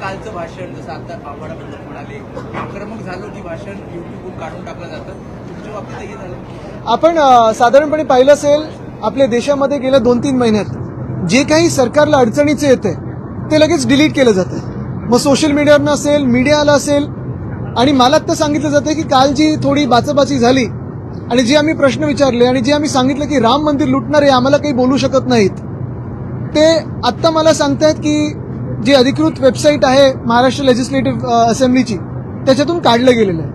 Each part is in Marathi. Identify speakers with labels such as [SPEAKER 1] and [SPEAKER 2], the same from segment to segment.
[SPEAKER 1] कालचं भाषण जसं आता आव्हाडाबद्दल म्हणाले आक्रमक झालं की भाषण युट्यूबवरून काढून टाकलं जातं, तुमच्या बाबतीत हे झालं?
[SPEAKER 2] आपण साधारणपणे पाहिलं असेल आपल्या देशामध्ये गेल्या 2-3 महिन्यात जे काही सरकारला अडचणीचे येते ते लगेच डिलीट केलं जातं. मग सोशल मीडियावरनं असेल, मीडियाला असेल, आणि मला तर सांगितलं जातं की काल जी थोडी बाचाबाची झाली आणि जे आम्ही प्रश्न विचारले आणि जे आम्ही सांगितलं की राम मंदिर लुटणारे आम्हाला काही बोलू शकत नाहीत, ते आत्ता मला सांगतायत की जी अधिकृत वेबसाईट आहे महाराष्ट्र लेजिस्लेटिव्ह असेंब्लीची त्याच्यातून काढलं गेलेलं आहे.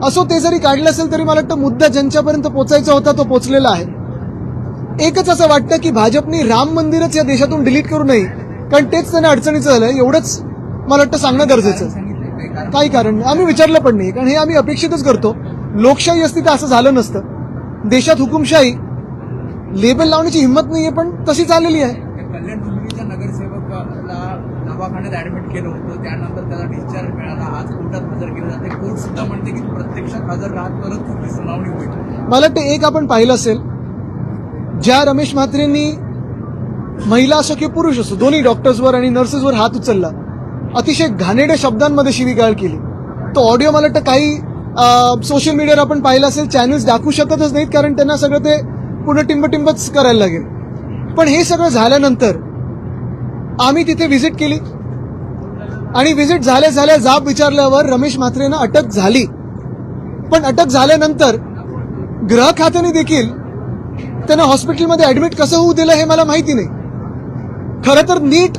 [SPEAKER 2] असो, ते जरी काढलं असेल तरी मला वाटतं मुद्दा ज्यांच्यापर्यंत पोचायचा होता तो पोचलेला आहे. एकच असं वाटतं की भाजपने राम मंदिरच या देशातून डिलीट करू नये, कारण तेच त्यांना अडचणीचं झालंय. एवढंच मला वाटतं सांगणं गरजेचं आहे. काही कारण नाही, आम्ही विचारलं पण नाही, कारण हे आम्ही अपेक्षितच करतो. लोकशाही असती तर असं झालं नसतं. देशात हुकुमशाही लेबल लावण्याची हिंमत नाहीये, पण तशी चाललेली आहे.
[SPEAKER 1] कल्याण डोंबिवलीच्या नगरसेवकाला दवाखान्यात ऍडमिट केलं होतं, त्यानंतर त्याला डिस्चार्ज मिळाला, आज कोर्टात हजर केलं जाते. कोर्ट सुद्धा म्हणते की प्रत्यक्षात हजर राहत परत कुठली सुनावणी होईल.
[SPEAKER 2] मला वाटतं एक आपण पाहिलं असेल, ज्या रमेश म्हात्रेंनी महिला असो की पुरुष असो दोन्ही डॉक्टर्सवर आणि नर्सेसवर हात उचलला, अतिशय घाणेरड्या शब्दांमध्ये शिवीगाळ केली, तो ऑडिओ मला वाटतं काही सोशल मीडियावर आपण पाहिलं असेल, चॅनल्स दाखवू शकतच नाहीत, कारण त्यांना सगळं ते पूर्ण टिंबटिंबच करायला लागेल. पण हे सगळं झाल्यानंतर आम्ही तिथे व्हिजिट केली आणि व्हिजिट झाल्या जाब विचारल्यावर रमेश म्हात्रेंना अटक झाली. पण अटक झाल्यानंतर गृह खात्याने देखील त्यांना हॉस्पिटलमध्ये ऍडमिट कसं होऊ दिलं हे मला माहिती नाही. खरं तर नीट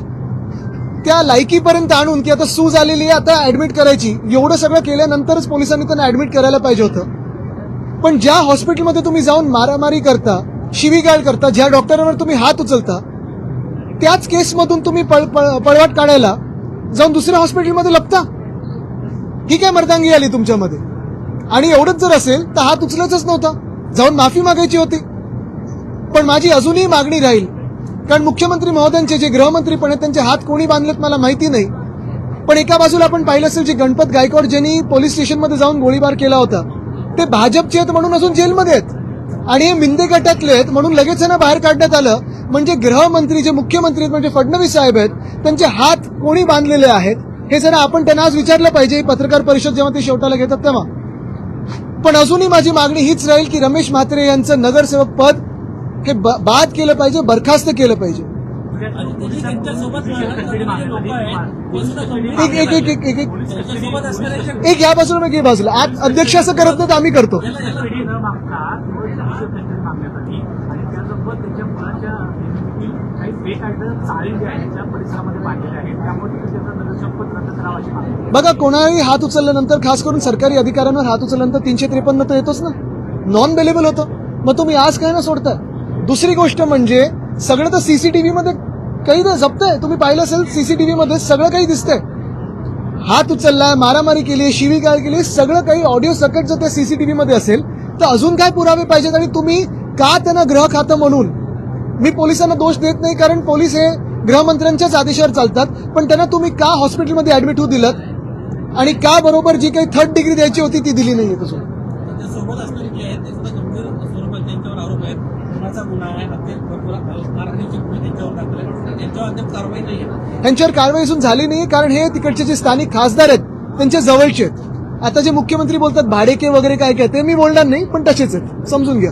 [SPEAKER 2] त्या लायकीपर्यंत आणून की आता सूज आलेली आहे, आता ऍडमिट करायची, एवढं सगळं केल्यानंतरच पोलिसांनी त्यांना ऍडमिट करायला पाहिजे होतं. पण ज्या हॉस्पिटलमध्ये तुम्ही जाऊन मारामारी करता, शिवीगाळ करता, ज्या डॉक्टरांवर तुम्ही हात उचलता, त्याच केसमधून तुम्ही पळवाट काढायला जाऊन दुसऱ्या हॉस्पिटलमध्ये लपता, ही काय मर्दांगी आली तुमच्यामध्ये? आणि एवढंच जर असेल तर हात उचलायचाच नव्हता, जाऊन माफी मागायची होती. पण माझी अजूनही मागणी राहील, कारण मुख्यमंत्री महोदयांचे जे गृहमंत्री पण आहेत त्यांचे हात कोणी बांधलेत मला माहिती नाही. पण एका बाजूला आपण पाहिलं असेल जे गणपत गायकवाड ज्यांनी पोलीस स्टेशनमध्ये जाऊन गोळीबार केला होता ते भाजपचे आहेत म्हणून अजून जेलमध्ये आहेत, आणि हे मिंदे गटातले आहेत म्हणून लगेच त्यांना बाहेर काढण्यात आलं. म्हणजे गृहमंत्री जे मुख्यमंत्री आहेत म्हणजे फडणवीस साहेब आहेत, त्यांचे हात कोणी बांधलेले आहेत हे जरा आपण त्यांना आज विचारलं पाहिजे, पत्रकार परिषद जेव्हा ते शेवटाला घेतात तेव्हा. पण अजूनही माझी मागणी हीच राहील की रमेश म्हात्रे यांचं नगरसेवक पद हे बाद केलं पाहिजे, बरखास्त केलं पाहिजे. एक या बाजूला एक बाजूला आज अध्यक्ष असं करत नाही तर आम्ही करतो. बघा, कोणाही हात उचलल्यानंतर, खास करून सरकारी अधिकाऱ्यांवर हात उचलल्यानंतर 353 तर येतोच ना, नॉन बेलेबल होतं. मग तुम्ही आज काय ना सोडताय. दुसरी गोष्ट म्हणजे सगळं तर सीसीटीव्ही मध्ये काही तर जपतंय, तुम्ही पाहिलं असेल सीसीटीव्ही मध्ये सगळं काही दिसतंय. हात उचललाय, मारामारी केली, शिवीगाळ केली, सगळं काही ऑडिओ सकट जर त्या सीसीटीव्ही मध्ये असेल तर अजून काय पुरावे पाहिजेत? आणि तुम्ही का त्यांना गृह खातं म्हणून, मी पोलिसांना दोष देत नाही कारण पोलीस हे गृहमंत्र्यांच्याच आदेशावर चालतात, पण त्यांना तुम्ही का हॉस्पिटलमध्ये ऍडमिट होऊ दिलं आणि का बरोबर जी काही 3rd डिग्री द्यायची होती ती दिली नाहीये? तसं यांच्यावर कारवाई अजून झाली नाही, कारण हे तिकडचे जे स्थानिक खासदार आहेत त्यांच्या जवळचे आहेत. आता जे मुख्यमंत्री बोलतात भाडेके वगैरे काय काय ते मी बोलणार नाही, पण तसेच आहेत, समजून घ्या.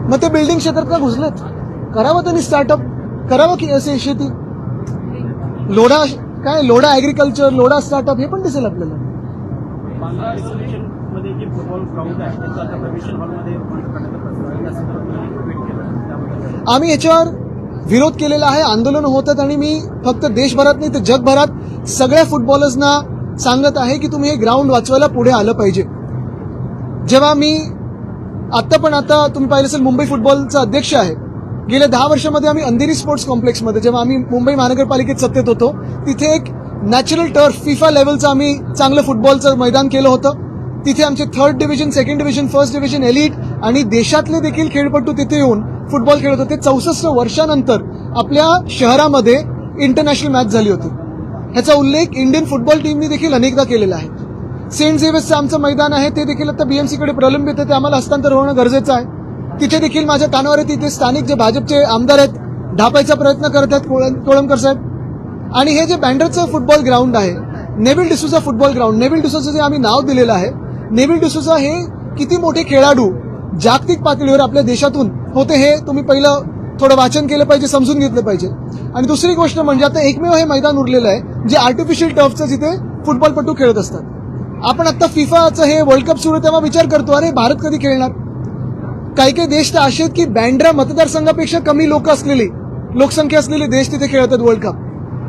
[SPEAKER 2] मग ते बिल्डिंग क्षेत्रात का घुसलेत? करावं त्यांनी स्टार्टअप, करावं की असे शेती, लोढा काय, लोढा ऍग्रिकल्चर, लोढा स्टार्टअप, हे पण दिसेल आपल्याला. आम्ही याच्यावर विरोध केलेला आहे, आंदोलन होतात, आणि मी फक्त देशभरात नाही तर जगभरात सगळ्या फुटबॉलर्सना सांगत आहे की तुम्ही हे ग्राउंड वाचवायला पुढे आलं पाहिजे. जेव्हा मी आता तुम्ही पाहिलं असेल मुंबई फुटबॉलचा अध्यक्ष आहे, गेल्या 10 वर्षामध्ये आम्ही अंधेरी स्पोर्ट्स कॉम्प्लेक्समध्ये, जेव्हा आम्ही मुंबई महानगरपालिकेत सत्तेत होतो, तिथे एक नॅचरल टर्फ फिफा लेवलचं आम्ही चांगलं फुटबॉलचं मैदान केलं होतं. तिथे आमचे 3rd division, 2nd division, 1st division, elite आणि देशातले देखील खेळपट्टू तिथे येऊन फुटबॉल खेळत होते. 64 वर्षानंतर आपल्या शहरामध्ये इंटरनॅशनल मॅच झाली होती. ह्याचा उल्लेख इंडियन फुटबॉल टीमने देखील अनेकदा केलेला आहे. सेंट झेवियर्सचं आमचं मैदान आहे ते देखील आता बीएमसीकडे प्रलंबित आहे, ते आम्हाला हस्तांतर होणं गरजेचं आहे. तिथे देखील माझ्या कानावर आहे, तिथे स्थानिक जे भाजपचे आमदार आहेत ढापायचा प्रयत्न करत आहेत कोळंबकर साहेब. आणि हे जे बँड्राचं फुटबॉल ग्राउंड आहे, Neville D'Souza football ground, Neville D'Souza जे आम्ही नाव दिलेलं आहे, नेव्हिल डिसूजा हे किती मोठे खेळाडू जागतिक पातळीवर आपल्या देशातून होते हे तुम्ही पहिलं थोडं वाचन केलं पाहिजे, समजून घेतलं पाहिजे. आणि दुसरी गोष्ट म्हणजे आता एकमेव हे मैदान उरलेलं आहे जे आर्टिफिशियल टर्फचं जिथे फुटबॉलपटू खेळत असतात. आपण आता फिफाचं हे वर्ल्ड कप सुरू तेव्हा विचार करतो अरे भारत कधी खेळणार. काही काही देश तर असे आहेत की बँड्रा मतदारसंघापेक्षा कमी लोकसंख्या असलेले देश तिथे खेळतात वर्ल्ड कप.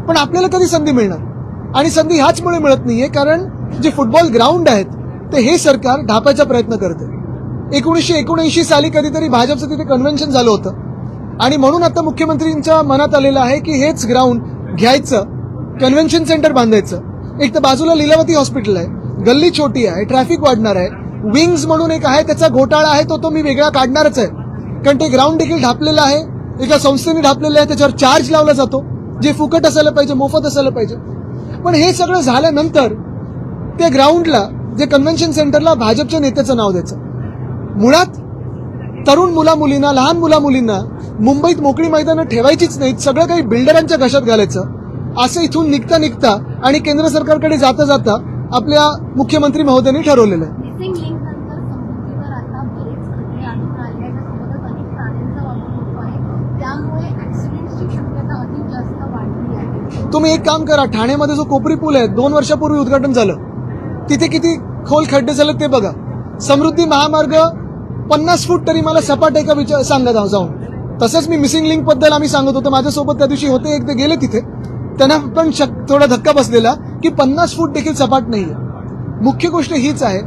[SPEAKER 2] पण आपल्याला कधी संधी मिळणार? आणि संधी ह्याचमुळे मिळत नाहीये कारण जे फुटबॉल ग्राउंड आहेत ते हे सरकार ढापायचा प्रयत्न करते. 1979 साली कधीतरी भाजपचं तिथे कन्व्हेन्शन झालं होतं आणि म्हणून आता मुख्यमंत्रींच्या मनात आलेलं आहे की हेच ग्राउंड घ्यायचं, कन्व्हेन्शन सेंटर बांधायचं. एक तर बाजूला लीलावती हॉस्पिटल आहे, गल्ली छोटी आहे, ट्रॅफिक वाढणार आहे. विंग्स म्हणून एक आहे त्याचा घोटाळा आहे, तो मी वेगळा काढणारच आहे कारण ते ग्राउंड देखील ढापलेलं आहे, एका संस्थेने ढापलेलं आहे, त्याच्यावर चार्ज लावला जातो जे फुकट असायला पाहिजे, मोफत असायला पाहिजे. पण हे सगळं झाल्यानंतर त्या ग्राउंडला जे कन्व्हेन्शन सेंटरला भाजपच्या नेत्याचं नाव द्यायचं. मुळात तरुण मुला-मुलींना, लहान मुला-मुलींना मुंबईत मोकळी मैदानं ठेवायचीच नाहीत, सगळं काही बिल्डरांच्या घशात घालायचं, असं इथून निघता आणि केंद्र सरकारकडे जाता आपल्या मुख्यमंत्री महोदयांनी ठरवलेलं आहे.
[SPEAKER 3] मिसिंग लिंक नंतर समृद्धीवर आता बरेच खटले आणून राहिले आहेत, त्यासोबतच अनेक प्राण्यांचा वापर होतो आहे, त्यामुळे ऍक्सिडेंटची शक्यता अधिक जास्त वाढली आहे.
[SPEAKER 2] तुम्ही एक काम करा, ठाण्यामध्ये जो कोपरी पूल आहे 2 वर्षापूर्वी उद्घाटन झालं, तिथे किती खोल खड्डे झाले ते बघा. समृद्धी महामार्ग 50 फूट तरी मला सपाट आहे का सांगा जाऊन. तसंच मी मिसिंग लिंक बद्दल आम्ही सांगत होतो, माझ्यासोबत त्या दिवशी होते, एक ते गेले तिथे, त्यांना पण थोडा धक्का बसलेला की 50 फूट देखील सपाट नाहीये. मुख्य गोष्ट हीच आहे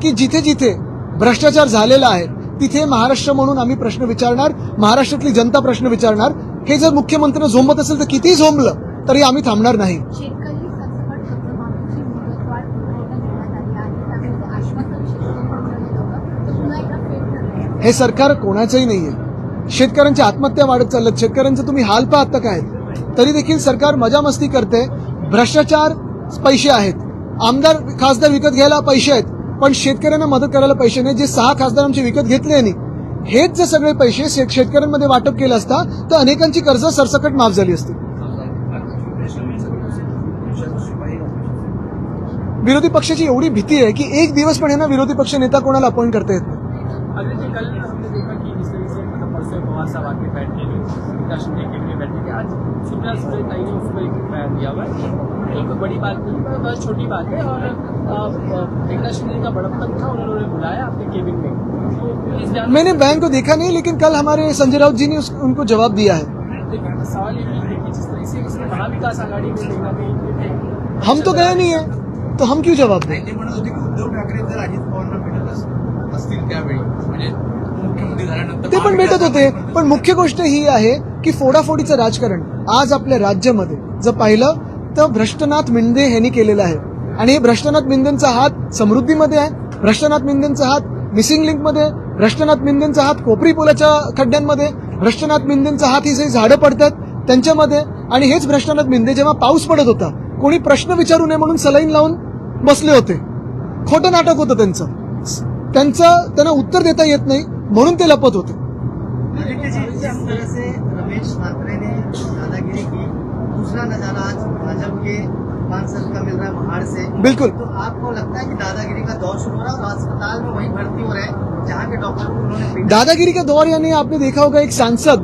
[SPEAKER 2] की जिथे जिथे भ्रष्टाचार झालेला आहे तिथे महाराष्ट्र म्हणून आम्ही प्रश्न विचारणार, महाराष्ट्रातली जनता प्रश्न विचारणार. हे जर मुख्यमंत्र्यांना झोंबत असेल तर कितीही झोंबलं तरी आम्ही थांबणार नाही.
[SPEAKER 3] शेतकरी सरसकट कर्जमाफीची मुदतवाढ देण्यात आली आहे, त्यामुळे आश्वासन शेतकऱ्यांकडे होतं तर पुन्हा एकदा फेल ठरले.
[SPEAKER 2] हे सरकार कोणाचंही नाहीये. शेतकऱ्यांची आत्महत्या वाढत चालल्यात, शेतकऱ्यांचं तुम्ही हाल पाहता काय, तरी देखील सरकार मजा मस्ती करते. भ्रष्टाचार पैसे आहेत, आमदार खासदार विकत घ्यायला पैसे आहेत, पण शेतकऱ्यांना मदत करायला पैसे नाही. जे 6 खासदार आमचे विकत घेतले यांनी, हेच जे सगळे पैसे शेतकऱ्यांमध्ये वाटप केलं असता तर अनेकांची कर्ज सरसकट माफ झाली असती. विरोधी पक्षाची एवढी भीती आहे की एक दिवस पण यांना विरोधी पक्ष नेता कोणाला अपॉइंट करता येत नाही.
[SPEAKER 4] आज सुबह ताई ने उसको एक बयान दिया हुआ है, एक बड़ी बात नहीं, बहुत छोटी बात है. और एकनाथ शिंदे का बड़प्पन था, उन्होंने बुलाया अपने केबिन में. तो इस बयान
[SPEAKER 2] मैंने बयान को देखा नहीं, लेकिन कल हमारे संजय राउत जी ने उनको जवाब दिया है.
[SPEAKER 4] लेकिन सवाल ये है कि जिस तरह से उसने महाविकास आघाड़ी में देखा नहीं,
[SPEAKER 2] हम तो गए नहीं है तो हम क्यों जवाब दें.
[SPEAKER 1] त्यांनी म्हणत होते की उद्धव ठाकरे जर अजित पवारांना भेटत असतील त्यावेळी म्हणजे मुख्यमंत्री झाल्यानंतर
[SPEAKER 2] ते पण भेटत होते. पण मुख्य गोष्ट ही आहे की फोडाफोडीचं राजकारण आज आपल्या राज्यामध्ये जर पाहिलं तर भ्रष्टनाथ मिंदे यांनी केलेलं आहे. आणि हे भ्रष्टनाथ मिंदेंचा हात समृद्धीमध्ये आहे, भ्रष्टनाथ मिंदेंचा हात मिसिंग लिंकमध्ये आहे, भ्रष्टनाथ मिंदेंचा हात कोपरी पुलाच्या खड्ड्यांमध्ये, भ्रष्टनाथ मिंदेंचा हात ही जे झाडं पडतात त्यांच्यामध्ये. आणि हेच भ्रष्टनाथ मिंदे जेव्हा पाऊस पडत होता कोणी प्रश्न विचारू नये म्हणून सलाईन लावून बसले होते. खोटं नाटक होतं त्यांना उत्तर देता येत नाही म्हणून ते लपत होते.
[SPEAKER 5] जिस तरह से रमेश मात्रे ने दादागिरी की, दूसरा नजारा आज भाजपा के सांसद का मिल रहा है महाड़ से.
[SPEAKER 2] बिल्कुल.
[SPEAKER 5] तो आपको लगता है कि दादागिरी का दौर शुरू हो रहा है और अस्पताल में वही भर्ती हो रहे हैं जहाँ के डॉक्टर को उन्होंने
[SPEAKER 2] दादागिरी का दौर यानी आपने देखा होगा एक सांसद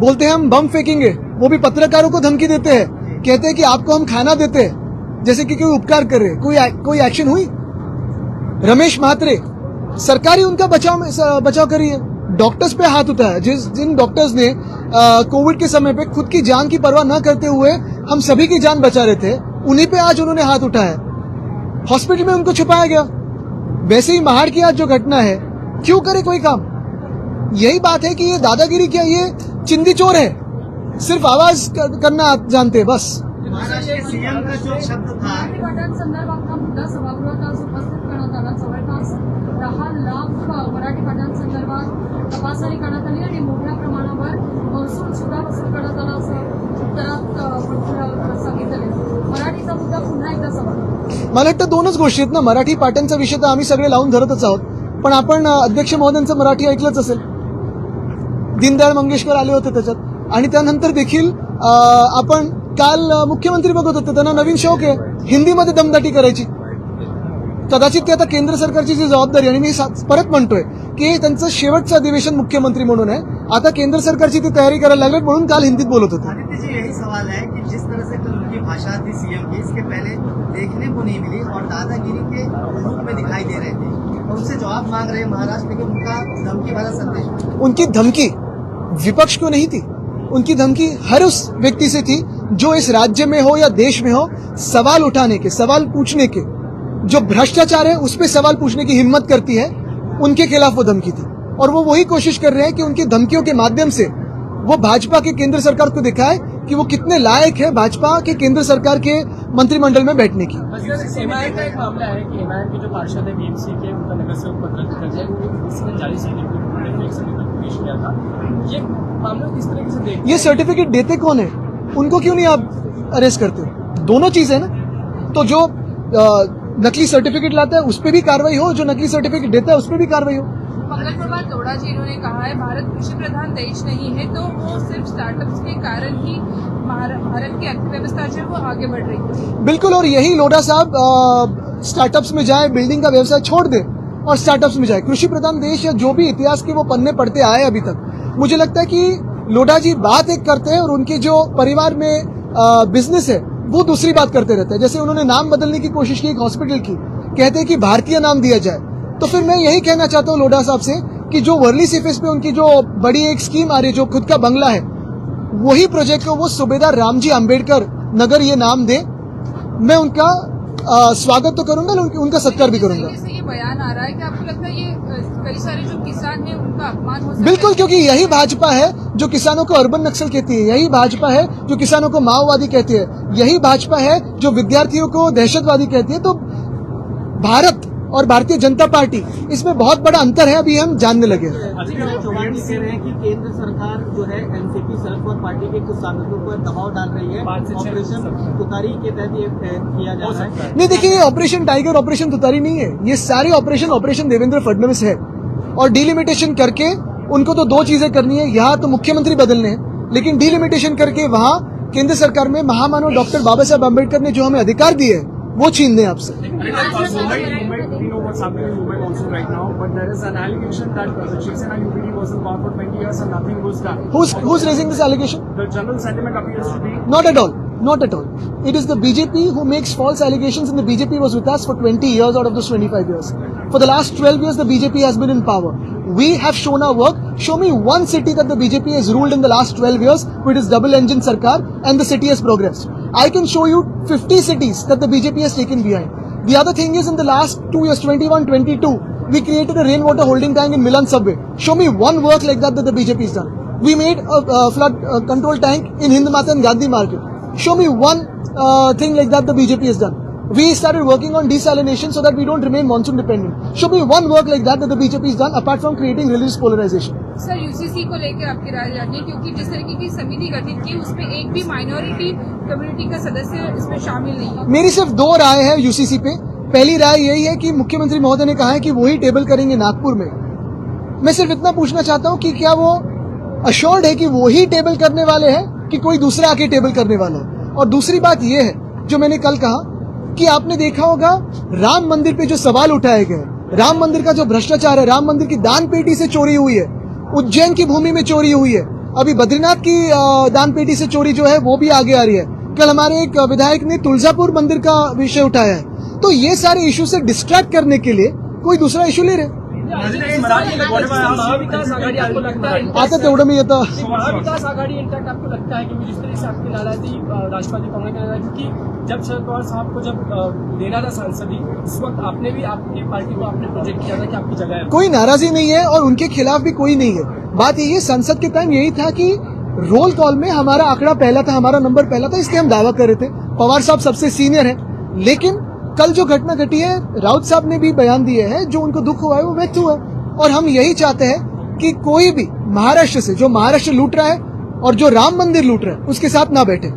[SPEAKER 2] बोलते हैं हम बम फेंकेंगे, वो भी पत्रकारों को धमकी देते हैं, कहते हैं कि आपको हम खाना देते हैं, जैसे कि कोई उपकार कर रहे. कोई एक्शन हुई? रमेश म्हात्रे सरकार ही उनका बचाव करी है. डॉक्टर्स पे हाथ उठाया, जिन डॉक्टर्स ने कोविड के समय पे खुद की जान की परवाह न करते हुए हम सभी की जान बचा रहे थे, उन्हीं पे आज उन्होंने हाथ उठाया. हॉस्पिटल में उनको छुपाया गया. वैसे ही महाड़ की आज जो घटना है, क्यों करे कोई काम? यही बात है कि ये दादागिरी क्या, ये चिंदी चोर है, सिर्फ आवाज करना जानते बस.
[SPEAKER 5] महाराष्ट्र के सीएम का जो शब्द था,
[SPEAKER 3] मराठी भाषांसंदर्भातला मुद्दा सभागृहात आज उपस्थित करण्यात आला. जवळपास 10 लाख मराठी भाषांसंदर्भात तपासणी करण्यात आली आणि मोठ्या प्रमाणावर महसूल सुद्धा वसूल करण्यात आला असं उत्तरात सांगितलं. मराठीचा मुद्दा पुन्हा एकदा सवाल.
[SPEAKER 2] मला वाटतं दोनच गोष्टी आहेत ना. मराठी पाट्यांचा विषय तर आम्ही सगळे लावून धरतच आहोत, पण आपण अध्यक्ष महोदयांचं मराठी ऐकलंच असेल. दीनदयाळ मंगेशकर आले होते त्याच्यात, आणि त्यानंतर देखील आपण काल मुख्यमंत्री बघत होते, त्यांना नवीन शौक आहे हिंदीमध्ये दमदाटी करायची. कदाचित ते आता केंद्र सरकारची जी जबाबदारी, आणि मी परत म्हणतोय की त्यांचं शेवटचं अधिवेशन मुख्यमंत्री म्हणून आहे, आता केंद्र सरकारची ती तयारी करायला लागली, म्हणून काल हिंदीत बोलत होते.
[SPEAKER 5] आदित्य जी, यही सवाल है कि जिस तरह से कल उनकी भाषा थी सीएम की, इसके पहले देखने को नहीं मिली और दादागिरी के रूप में दिखाई दे रहे थे, और उनसे जवाब मांग रहे महाराष्ट्र के, उनका धमकी भरा संदेश.
[SPEAKER 2] उनकी धमकी विपक्ष को नहीं थी, उनकी धमकी हर उस व्यक्ति से थी जो इस राज्य में हो या देश में हो, सवाल उठाने के, सवाल पूछने के, जो भ्रष्टाचार है उस पर सवाल पूछने की हिम्मत करती है, उनके खिलाफ वो धमकी थी. और वो वही कोशिश कर रहे हैं कि उनकी धमकियों के माध्यम से वो भाजपा के केंद्र सरकार को दिखाए कि वो कितने लायक है भाजपा के केंद्र सरकार के मंत्रिमंडल में बैठने की.
[SPEAKER 4] एमआईएम का एक मामला है कि एमआईएम के जो पार्षद है बीएमसी के, उनका नगर सेवक पद रद्द कर दिया, क्योंकि जारी सर्टिफिकेट उन्होंने एक समिति को पेश किया था. ये मामला किस तरीके से देखते
[SPEAKER 2] ये सर्टिफिकेट देते कौन है, उनको क्यों नहीं आप अरेस्ट करते? दोनों चीज है ना. तो जो नकली सर्टिफिकेट लाता है उस पर भी कार्रवाई हो, जो नकली सर्टिफिकेट देता है उस पर भी कार्रवाई हो.
[SPEAKER 3] मंगलपुर बाद लोढ़ा जी इन्होंने कहा है भारत कृषि प्रधान देश नहीं है, तो वो सिर्फ स्टार्टअप्स के कारण ही भारत की अर्थव्यवस्था जो है वो आगे बढ़ रही है.
[SPEAKER 2] बिल्कुल, और यही लोढ़ा साहब स्टार्टअप्स में जाए, बिल्डिंग का व्यवसाय छोड़ दे और स्टार्टअप्स में जाए. कृषि प्रधान देश या जो भी इतिहास के वो पन्ने पढ़ते आए अभी तक, मुझे लगता है कि लोढ़ा जी बात एक करते हैं और उनके जो परिवार में बिजनेस है वो दूसरी बात करते रहते हैं. जैसे उन्होंने नाम बदलने की कोशिश की एक हॉस्पिटल की, कहते हैं कि भारतीय नाम दिया जाए. तो फिर मैं यही कहना चाहता हूँ लोढ़ा साहब से कि जो वर्ली सीफेस पे उनकी जो बड़ी एक स्कीम आ रही है, जो खुद का बंगला है, वही प्रोजेक्ट को वो सूबेदार रामजी आम्बेडकर नगर ये नाम दे. मैं उनका स्वागत तो करूंगा, उनका सत्कार भी करूंगा.
[SPEAKER 3] ये बयान आ रहा है कि आपको लगता है ये कई सारे जो किसान हैं उनका अपमान हो सकता है?
[SPEAKER 2] बिल्कुल, क्योंकि यही भाजपा है जो किसानों को अर्बन नक्सल कहती है, यही भाजपा है जो किसानों को माओवादी कहती है, यही भाजपा है जो विद्यार्थियों को दहशतवादी कहती है. तो भारत और भारतीय जनता पार्टी, इसमें बहुत बड़ा अंतर है, अभी हम जानने लगे हैं.
[SPEAKER 5] चौहान जी कह रहे हैं कि केंद्र सरकार जो है एनसीपी शरद पवार पार्टी के कुछ सांसदों पर दबाव डाल रही है, ऑपरेशन तुतारी के तहत ये किया जा रहा है.
[SPEAKER 2] नहीं, देखिए, ये ऑपरेशन टाइगर, ऑपरेशन तुतारी नहीं है. ये सारे ऑपरेशन देवेंद्र फडणवीस है, और डिलिमिटेशन करके उनको तो दो चीजें करनी है. यहाँ तो मुख्यमंत्री बदलने हैं, लेकिन डिलिमिटेशन करके वहाँ केंद्र सरकार में महामानव डॉक्टर बाबा साहब अम्बेडकर ने जो हमें अधिकार दिए हैं वो छीन दें आपसे.
[SPEAKER 6] We know what's happening in Mumbai also right now, but there is an allegation that Shiv Sena UPD was in power for 20 years and nothing was done.
[SPEAKER 2] Who's raising this allegation?
[SPEAKER 6] The general sentiment appears to be
[SPEAKER 2] Not at all. Not at all. It is the BJP who makes false allegations, and the BJP was with us for 20 years out of those 25 years. For the last 12 years, the BJP has been in power. We have shown our work. Show me one city that the BJP has ruled in the last 12 years with its double-engine sarkar and the city has progressed. I can show you 50 cities that the BJP has taken behind. The other thing is, in the last 2 years, 21-22, we created a rainwater holding tank in Milan subway. Show me one work like that the BJP has done. We made a flood control tank in Hind Mata and Gandhi Market. Show me one thing like that the BJP has done. We started working on desalination so that we don't remain monsoon dependent. Show me one work like that the BJP has done apart from creating religious polarization.
[SPEAKER 3] Sir, UCC को लेकर आपकी राय जाननी है, क्योंकि जिस तरीके की समिति गठित की उसमें एक भी माइनॉरिटी कम्युनिटी का सदस्य इसमें शामिल नहीं है.
[SPEAKER 2] मेरी सिर्फ दो राय है यूसीसी पे. पहली राय यही है कि मुख्यमंत्री महोदय ने कहा है कि वही टेबल करेंगे नागपुर में. मैं सिर्फ इतना पूछना चाहता हूं कि क्या वो अश्योर्ड है कि वो ही टेबल करने वाले हैं कि कोई दूसरा आके टेबल करने वाला है. और दूसरी बात ये है जो मैंने कल कहा कि आपने देखा होगा राम मंदिर पे जो सवाल उठाए गए, राम मंदिर का जो भ्रष्टाचार है, राम मंदिर की दान पेटी से चोरी हुई है, उज्जैन की भूमि में चोरी हुई है, अभी बद्रीनाथ की दान पेटी से चोरी जो है वो भी आगे आ रही है. कल हमारे एक विधायक ने तुलजापुर मंदिर का विषय उठाया है. तो ये सारे इशू से डिस्ट्रैक्ट करने के लिए कोई दूसरा इशू ले रहे.
[SPEAKER 4] महाविकास आघाडी आपको लगता है
[SPEAKER 2] आता तेवढं मी येतं.
[SPEAKER 4] महाविकास आघाडी इंटैक्ट आपको लगता है कि जिस तरह से आपकी नाराजगी राष्ट्रवादी कांग्रेस की नाराजगी, क्योंकि जब शरद पवार साहब को जब लेना था सांसदी, उस वक्त आपने भी आपकी पार्टी को आपने प्रोजेक्ट किया था कि आपकी जगह है.
[SPEAKER 2] कोई नाराजगी नहीं है और उनके खिलाफ भी कोई नहीं है. बात यही है, संसद के टाइम यही था कि रोल कॉल में हमारा आंकड़ा पहला था, हमारा नंबर पहला था, इसके हम दावा कर रहे थे. पवार साहब सबसे सीनियर है, लेकिन कल जो घटना घटी है, राउत साहब ने भी बयान दिए हैं, जो उनको दुख हुआ है वो व्यक्त हुआ. और हम यही चाहते हैं कि कोई भी महाराष्ट्र से जो महाराष्ट्र लूट रहा है और जो राम मंदिर लूट रहा है उसके साथ ना बैठे.